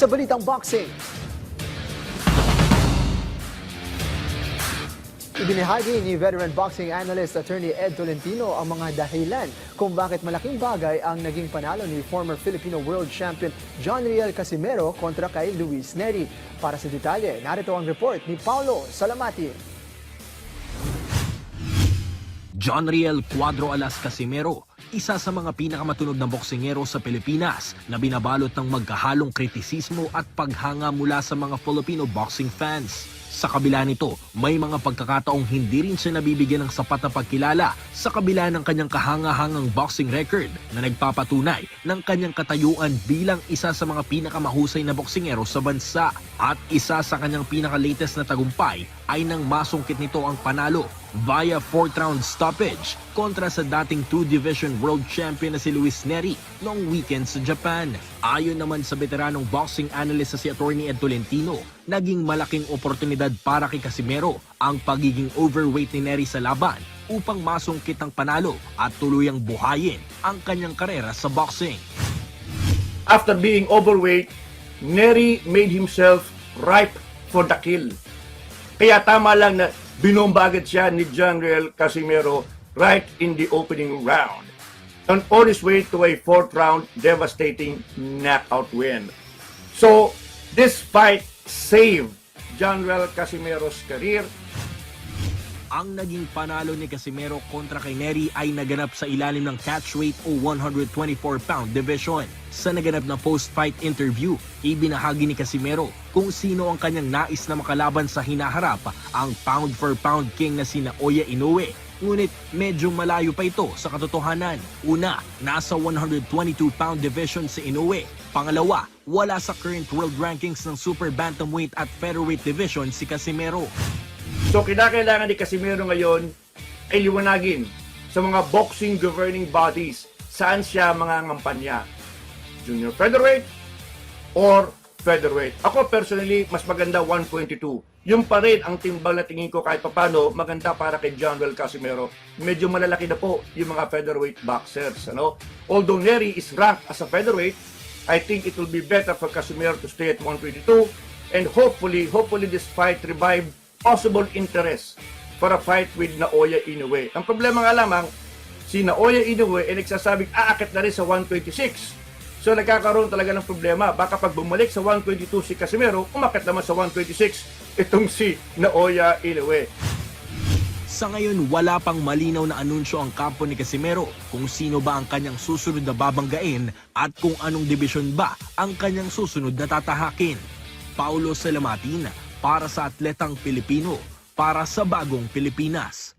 sa balitang boxing. Ibinahagi ni veteran boxing analyst attorney Ed Tolentino ang mga dahilan kung bakit malaking bagay ang naging panalo ni former Filipino world champion John Riel Casimero kontra kay Luis Neri. Para sa detalye, narito ang report ni Paulo Salamati. John Riel Cuadro Alas Casimero, isa sa mga pinakamatunog na boksingero sa Pilipinas na binabalot ng magkahalong kritisismo at paghanga mula sa mga Filipino boxing fans. Sa kabila nito, may mga pagkakataong hindi rin siya nabibigyan ng sapat na pagkilala sa kabila ng kanyang kahanga-hangang boxing record na nagpapatunay ng kanyang katayuan bilang isa sa mga pinakamahusay na boksingero sa bansa. At isa sa kanyang pinaka-latest na tagumpay ay nang masungkit nito ang panalo via 4th round stoppage kontra sa dating 2-division world champion na si Luis Neri noong weekend sa Japan. Ayon naman sa veteranong boxing analyst na si Atty. Ed Tolentino, naging malaking oportunidad para kay Casimero ang pagiging overweight ni Neri sa laban upang masungkit ang panalo at tuluyang buhayin ang kanyang karera sa boxing. After being overweight, Neri made himself ripe for the kill. Kaya tama lang na binomba agad siya ni John Riel Casimero right in the opening round. On his way to a 4th round devastating knockout win. So, this fight saved John Riel Casimero's career. Ang naging panalo ni Casimero kontra kay Neri ay naganap sa ilalim ng catchweight o 124-pound division. Sa naganap na post-fight interview, ibinahagi ni Casimero kung sino ang kanyang nais na makalaban sa hinaharap, ang pound-for-pound king na sina Oya Inoue. Ngunit medyo malayo pa ito sa katotohanan. Una, nasa 122-pound division si Inoue. Pangalawa, wala sa current world rankings ng super bantamweight at featherweight division si Casimero. So, kinakailangan ni Casimero ngayon ay liwanagin sa mga boxing governing bodies saan siya mangangampanya. Junior featherweight or featherweight. Ako personally, mas maganda 122. Yung pa rin ang timbang na tingin ko kahit papano maganda para kay John Riel Casimero. Medyo malalaki na po yung mga featherweight boxers. Ano? Although Neri is ranked as a featherweight, I think it will be better for Casimero to stay at 122 and hopefully this fight revive possible interest for a fight with Naoya Inoue. Ang problema nga lamang, si Naoya Inoue ay nagsasabing aakit na rin sa 126. So nagkakaroon talaga ng problema. Baka pag bumalik sa 122 si Casimero, umakit naman sa 126 itong si Naoya Inoue. Sa ngayon, wala pang malinaw na anunsyo ang kampo ni Casimero kung sino ba ang kanyang susunod na babanggain at kung anong dibisyon ba ang kanyang susunod na tatahakin. Paulo Salamatin, para sa atletang Pilipino, para sa bagong Pilipinas.